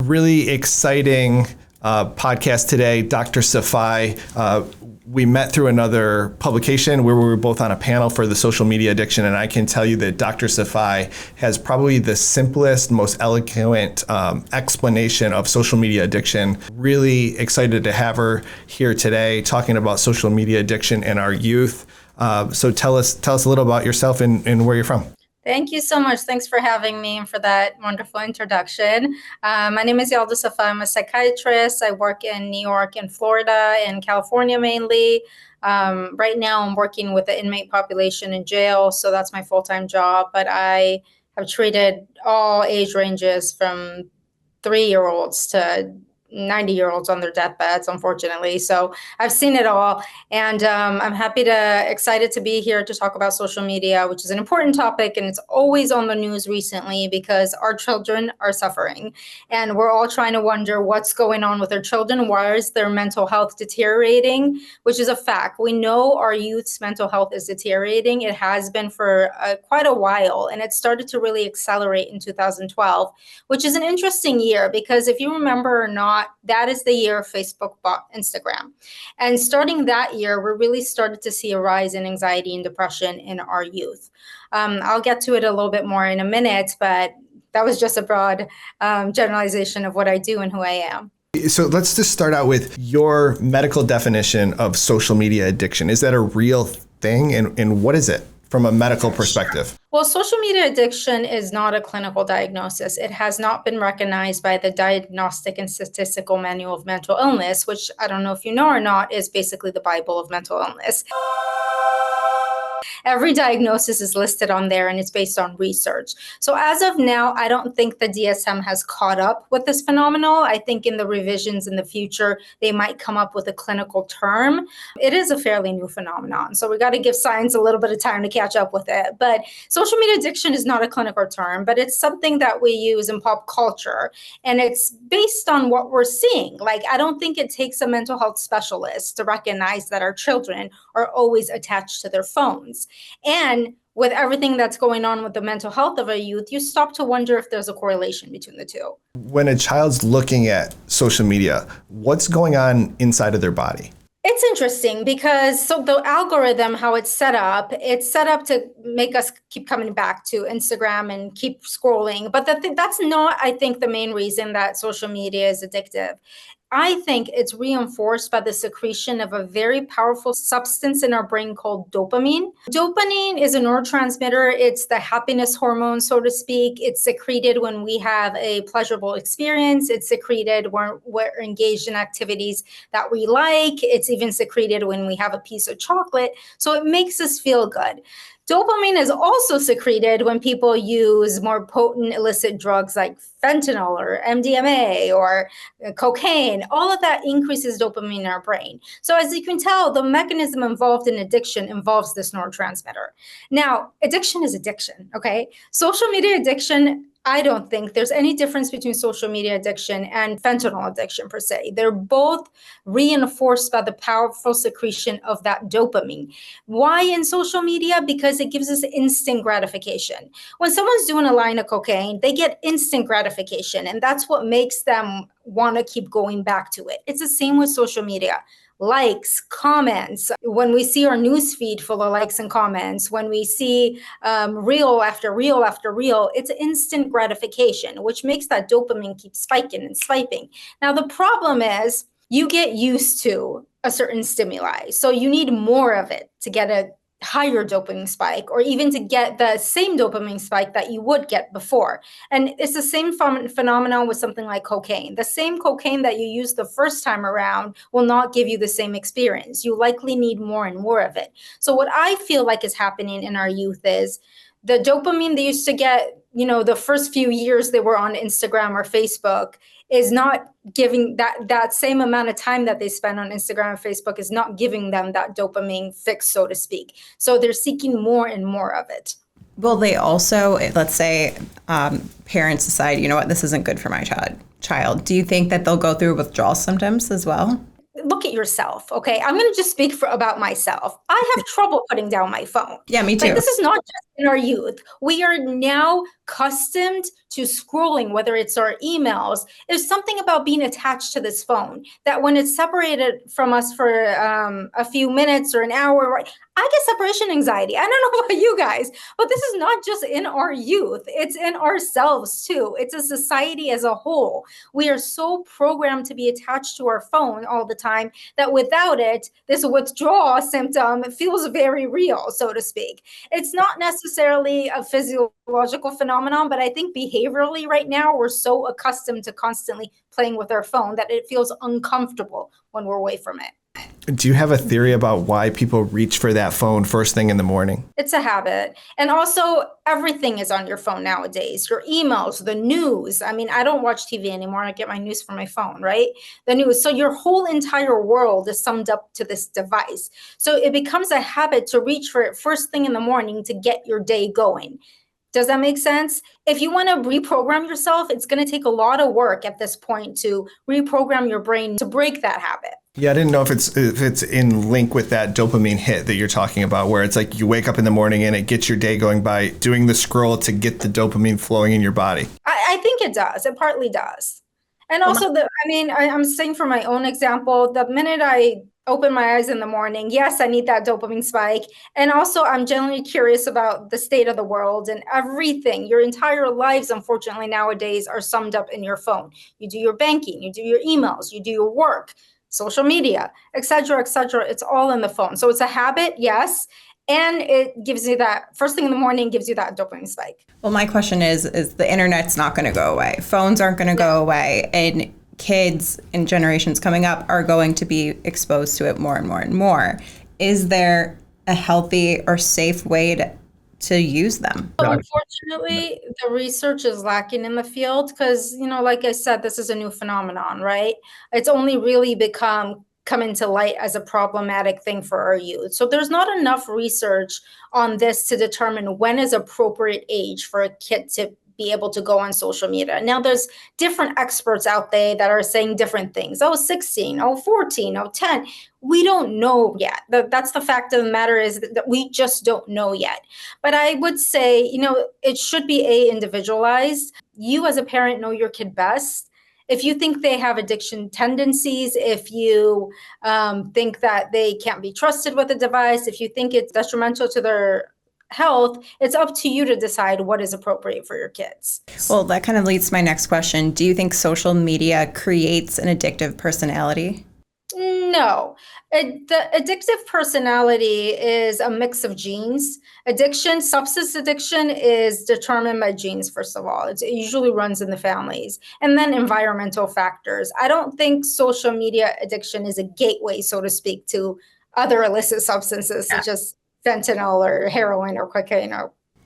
really exciting podcast today. Dr. Safai, we met through another publication where we were both on a panel for the social media addiction, and I can tell you that Dr. Safai has probably the simplest, most eloquent explanation of social media addiction. Really excited to have her here today talking about social media addiction in our youth. So tell us a little about yourself and where you're from. Thank you so much. Thanks for having me and for that wonderful introduction. My name is Yalda Safai. I'm a psychiatrist. I work in New York and Florida and California mainly. Right now, I'm working with the inmate population in jail, so that's my full-time job. But I have treated all age ranges from 3-year-olds to 90-year-olds on their deathbeds, unfortunately. So I've seen it all. And I'm excited to be here to talk about social media, which is an important topic. And it's always on the news recently because our children are suffering. And we're all trying to wonder what's going on with our children. Why is their mental health deteriorating? Which is a fact. We know our youth's mental health is deteriorating. It has been for quite a while. And it started to really accelerate in 2012, which is an interesting year because if you remember or not, that is the year Facebook bought Instagram. And starting that year, we really started to see a rise in anxiety and depression in our youth. I'll get to it a little bit more in a minute, but that was just a broad generalization of what I do and who I am. So let's just start out with your medical definition of social media addiction. Is that a real thing? And what is it from a medical perspective? Well, social media addiction is not a clinical diagnosis. It has not been recognized by the Diagnostic and Statistical Manual of Mental Illness, which I don't know if you know or not, is basically the Bible of mental illness. Every diagnosis is listed on there and it's based on research. So as of now, I don't think the DSM has caught up with this phenomenon. I think in the revisions in the future, they might come up with a clinical term. It is a fairly new phenomenon. So we got to give science a little bit of time to catch up with it. But social media addiction is not a clinical term, but it's something that we use in pop culture. And it's based on what we're seeing. Like, I don't think it takes a mental health specialist to recognize that our children are always attached to their phones. And with everything that's going on with the mental health of our youth, you stop to wonder if there's a correlation between the two. When a child's looking at social media, what's going on inside of their body? It's interesting because the algorithm, how it's set up to make us keep coming back to Instagram and keep scrolling. But that's not, I think, the main reason that social media is addictive. I think it's reinforced by the secretion of a very powerful substance in our brain called dopamine. Dopamine is a neurotransmitter. It's the happiness hormone, so to speak. It's secreted when we have a pleasurable experience. It's secreted when we're engaged in activities that we like. It's even secreted when we have a piece of chocolate. So it makes us feel good. Dopamine is also secreted when people use more potent illicit drugs like fentanyl or MDMA or cocaine. All of that increases dopamine in our brain. So as you can tell, the mechanism involved in addiction involves this neurotransmitter. Now, addiction is addiction, okay? Social media addiction, I don't think there's any difference between social media addiction and fentanyl addiction per se. They're both reinforced by the powerful secretion of that dopamine. Why in social media? Because it gives us instant gratification. When someone's doing a line of cocaine, they get instant gratification, and that's what makes them want to keep going back to it. It's the same with social media. Likes, comments, when we see our news feed full of likes and comments, when we see reel after reel after reel, it's instant gratification, which makes that dopamine keep spiking and swiping. Now, the problem is you get used to a certain stimuli. So you need more of it to get a higher dopamine spike, or even to get the same dopamine spike that you would get before. And it's the same phenomenon with something like cocaine. The same cocaine that you use the first time around will not give you the same experience. You likely need more and more of it. So what I feel like is happening in our youth is the dopamine they used to get, the first few years they were on Instagram or Facebook is not giving that same amount of time that they spend on Instagram and Facebook is not giving them that dopamine fix, so to speak. So they're seeking more and more of it. Will they also, let's say parents decide, you know what, this isn't good for my child. Do you think that they'll go through withdrawal symptoms as well? Look at yourself, okay? I'm going to just speak about myself. I have trouble putting down my phone. Yeah, me too. Like, this is not just in our youth. We are now accustomed to scrolling, whether it's our emails. There's something about being attached to this phone that when it's separated from us for a few minutes or an hour, right, I get separation anxiety. I don't know about you guys, but this is not just in our youth. It's in ourselves too. It's a society as a whole. We are so programmed to be attached to our phone all the time that without it, this withdrawal symptom feels very real, so to speak. It's not necessarily a physiological phenomenon, but I think behaviorally right now, we're so accustomed to constantly playing with our phone that it feels uncomfortable when we're away from it. Do you have a theory about why people reach for that phone first thing in the morning? It's a habit. And also, everything is on your phone nowadays. Your emails, the news. I mean, I don't watch TV anymore. I get my news from my phone, right? The news. So your whole entire world is summed up to this device. So it becomes a habit to reach for it first thing in the morning to get your day going. Does that make sense? If you want to reprogram yourself, it's going to take a lot of work at this point to reprogram your brain to break that habit. Yeah, I didn't know if it's in link with that dopamine hit that you're talking about, where it's like you wake up in the morning and it gets your day going by doing the scroll to get the dopamine flowing in your body. I think it does. It partly does. And also, I'm saying for my own example, the minute I open my eyes in the morning, yes, I need that dopamine spike. And also, I'm generally curious about the state of the world and everything. Your entire lives, unfortunately, nowadays are summed up in your phone. You do your banking, you do your emails, you do your work, social media, et cetera, et cetera. It's all in the phone. So it's a habit, yes. And it gives you that first thing in the morning, gives you that dopamine spike. Well, my question is the internet's not going to go away. Phones aren't going to go away. And kids and generations coming up are going to be exposed to it more and more and more. Is there a healthy or safe way to use them? Unfortunately, the research is lacking in the field because, like I said, this is a new phenomenon, right? It's only really come into light as a problematic thing for our youth. So there's not enough research on this to determine when is appropriate age for a kid to be able to go on social media. Now there's different experts out there that are saying different things. 16, 14, 10. We don't know yet. That's the fact of the matter is that we just don't know yet. But I would say, it should be individualized. You as a parent know your kid best. If you think they have addiction tendencies, if you think that they can't be trusted with a device, if you think it's detrimental to their health, it's up to you to decide what is appropriate for your kids. Well, that kind of leads to my next question. Do you think social media creates an addictive personality? No. The addictive personality is a mix of genes. Substance addiction is determined by genes, first of all. It usually runs in the families. And then environmental factors. I don't think social media addiction is a gateway, so to speak, to other illicit substances such as fentanyl or heroin or cocaine.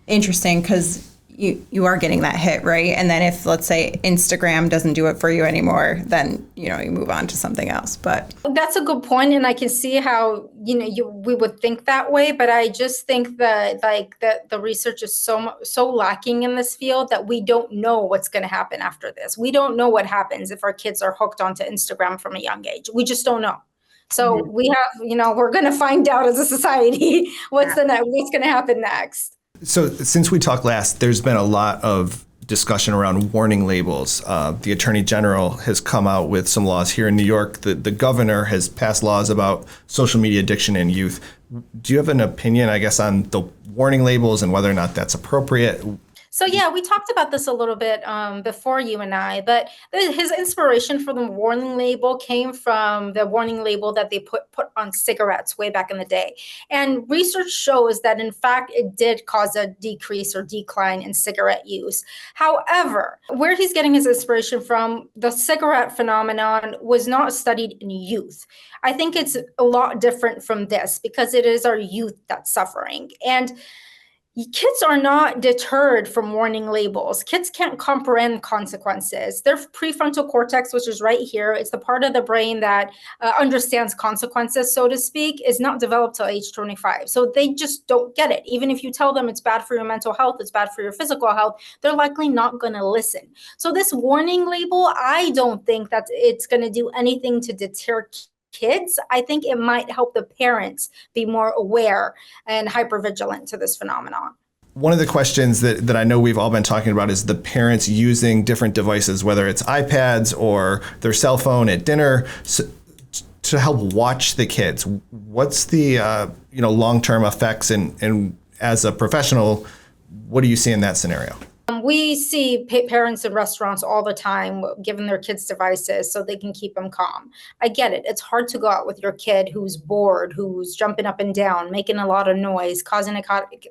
Interesting, because you are getting that hit, right? And then if, let's say, Instagram doesn't do it for you anymore, then, you move on to something else. But that's a good point, and I can see how, we would think that way, but I just think that, the research is so lacking in this field that we don't know what's going to happen after this. We don't know what happens if our kids are hooked onto Instagram from a young age. We just don't know. So we have, we're going to find out as a society what's going to happen next. So since we talked last, there's been a lot of discussion around warning labels. The Attorney General has come out with some laws here in New York. The governor has passed laws about social media addiction in youth. Do you have an opinion, I guess, on the warning labels and whether or not that's appropriate? So yeah, we talked about this a little bit before you and I, but his inspiration for the warning label came from the warning label that they put on cigarettes way back in the day. And research shows that in fact, it did cause a decrease or decline in cigarette use. However, where he's getting his inspiration from, the cigarette phenomenon was not studied in youth. I think it's a lot different from this because it is our youth that's suffering. And kids are not deterred from warning labels. Kids can't comprehend consequences. Their prefrontal cortex, which is right here, it's the part of the brain that understands consequences, so to speak, is not developed till age 25. So they just don't get it. Even if you tell them it's bad for your mental health, it's bad for your physical health, they're likely not going to listen. So this warning label, I don't think that it's going to do anything to deter kids. I think it might help the parents be more aware and hypervigilant to this phenomenon. one of the questions that I know we've all been talking about is the parents using different devices, whether it's iPads or their cell phone at dinner, to help watch the kids. What's the long-term effects, and as a professional, what do you see in that scenario? We see parents in restaurants all the time giving their kids devices so they can keep them calm. I get it. It's hard to go out with your kid who's bored, who's jumping up and down, making a lot of noise, causing a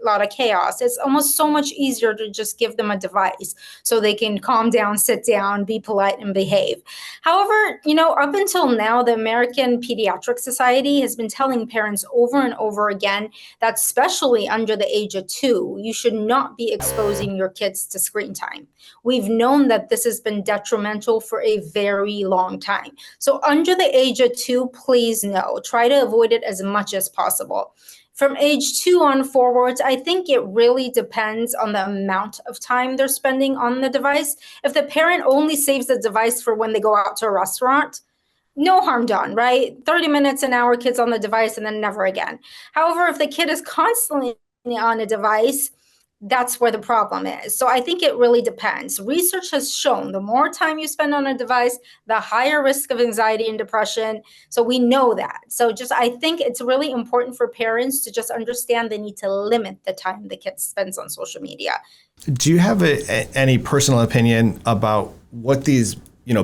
lot of chaos. It's almost so much easier to just give them a device so they can calm down, sit down, be polite, and behave. However, up until now, the American Pediatric Society has been telling parents over and over again that especially under the age of 2, you should not be exposing your kids to screen time. We've known that this has been detrimental for a very long time. So under the age of 2, please no, try to avoid it as much as possible. From age 2 on forwards, I think it really depends on the amount of time they're spending on the device. If the parent only saves the device for when they go out to a restaurant, no harm done, right? 30 minutes, an hour, kids on the device, and then never again. However, if the kid is constantly on a device, that's where the problem is. So I think it really depends. Research has shown the more time you spend on a device, the higher risk of anxiety and depression. So we know that. So I think it's really important for parents to just understand they need to limit the time the kid spends on social media. Do you have any personal opinion about what these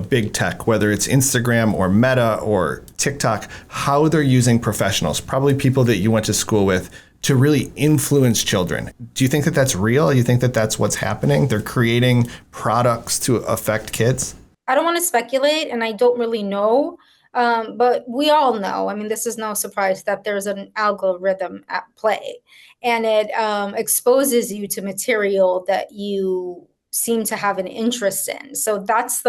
big tech, whether it's Instagram or Meta or TikTok, how they're using professionals, probably people that you went to school with, to really influence children? Do you think that that's real? Do you think that that's what's happening? They're creating products to affect kids? I don't want to speculate, and I don't really know, but we all know, this is no surprise that there's an algorithm at play, and it exposes you to material that you seem to have an interest in. So that's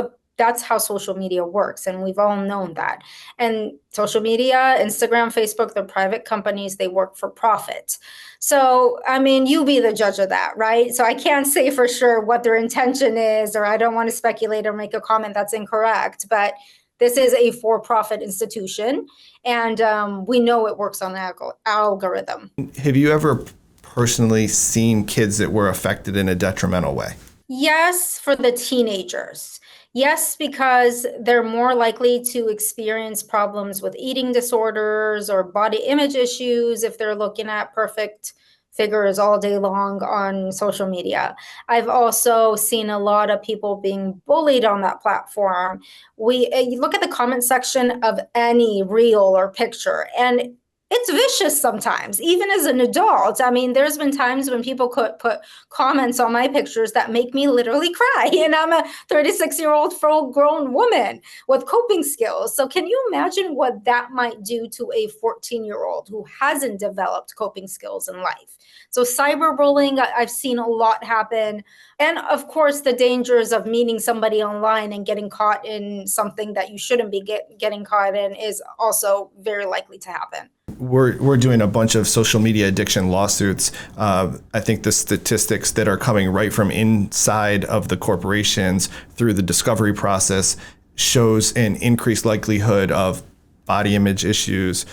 how social media works. And we've all known that. And social media, Instagram, Facebook, they're private companies. They work for profit. So, you be the judge of that, right? So I can't say for sure what their intention is, or I don't want to speculate or make a comment that's incorrect. But this is a for-profit institution. And we know it works on an algorithm. Have you ever personally seen kids that were affected in a detrimental way? Yes, for the teenagers. Yes, because they're more likely to experience problems with eating disorders or body image issues if they're looking at perfect figures all day long on social media. I've also seen a lot of people being bullied on that platform. You look at the comment section of any reel or picture, and it's vicious sometimes, even as an adult. There's been times when people could put comments on my pictures that make me literally cry. And I'm a 36-year-old full-grown woman with coping skills. So can you imagine what that might do to a 14-year-old who hasn't developed coping skills in life? So cyberbullying, I've seen a lot happen. And of course, the dangers of meeting somebody online and getting caught in something that you shouldn't be getting caught in is also very likely to happen. We're doing a bunch of social media addiction lawsuits. I think the statistics that are coming right from inside of the corporations through the discovery process shows an increased likelihood of body image issues,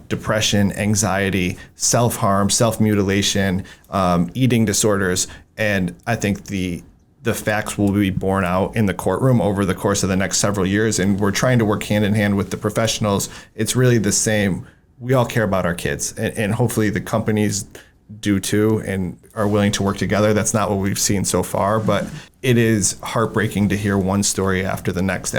depression, anxiety, self-harm, self-mutilation, eating disorders. And I think the facts will be borne out in the courtroom over the course of the next several years. And we're trying to work hand in hand with the professionals. It's really the same. We all care about our kids, and hopefully the companies do too and are willing to work together. That's not what we've seen so far, but it is heartbreaking to hear one story after the next,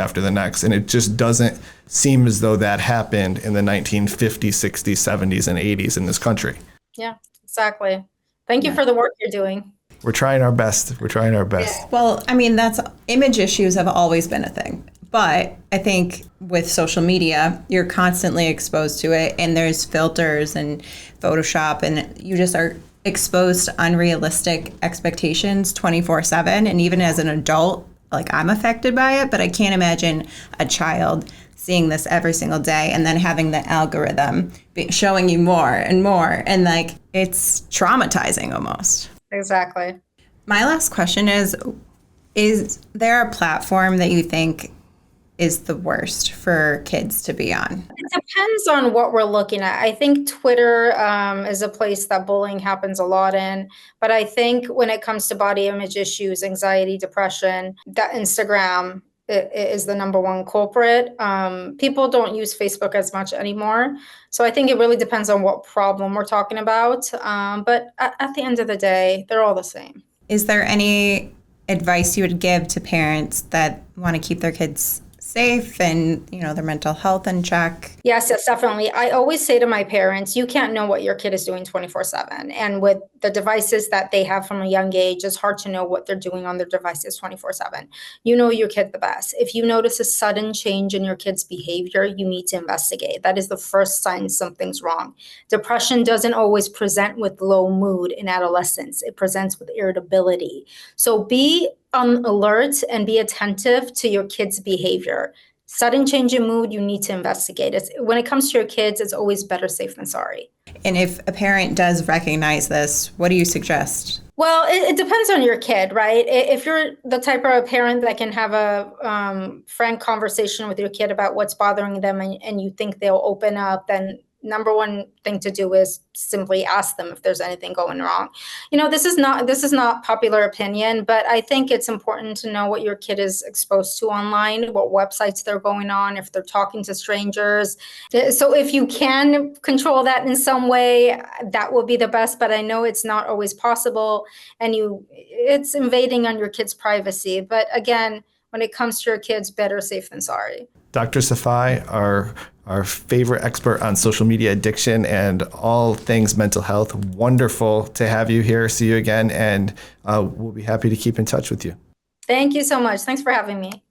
and it just doesn't seem as though that happened in the 1950s, 60s, 70s, and 80s in this country. Yeah, exactly. Thank you for the work you're doing. We're trying our best. Well, that's image issues have always been a thing. But I think with social media, you're constantly exposed to it, and there's filters and Photoshop, and you just are exposed to unrealistic expectations 24/7. And even as an adult, I'm affected by it, but I can't imagine a child seeing this every single day and then having the algorithm showing you more and more. And it's traumatizing almost. Exactly. My last question is there a platform that you think is the worst for kids to be on? It depends on what we're looking at. I think Twitter is a place that bullying happens a lot in. But I think when it comes to body image issues, anxiety, depression, that Instagram is the number one culprit. People don't use Facebook as much anymore. So I think it really depends on what problem we're talking about. But at the end of the day, they're all the same. Is there any advice you would give to parents that want to keep their kids safe and, their mental health in check? Yes, definitely. I always say to my parents, you can't know what your kid is doing 24/7. And with the devices that they have from a young age, it's hard to know what they're doing on their devices 24/7. You know your kid the best. If you notice a sudden change in your kid's behavior, you need to investigate. That is the first sign something's wrong. Depression doesn't always present with low mood in adolescence. It presents with irritability. So be on alert and be attentive to your kid's behavior. Sudden change in mood, you need to investigate. When it comes to your kids, it's always better safe than sorry. And if a parent does recognize this, what do you suggest? Well, it depends on your kid, right? If you're the type of a parent that can have a frank conversation with your kid about what's bothering them and you think they'll open up, then number one thing to do is simply ask them if there's anything going wrong. This is not popular opinion, but I think it's important to know what your kid is exposed to online, what websites they're going on, if they're talking to strangers. So if you can control that in some way, that will be the best, but I know it's not always possible and it's invading on your kid's privacy. But again, when it comes to your kids, better safe than sorry. Dr. Safai, our favorite expert on social media addiction and all things mental health. Wonderful to have you here. See you again, and we'll be happy to keep in touch with you. Thank you so much. Thanks for having me.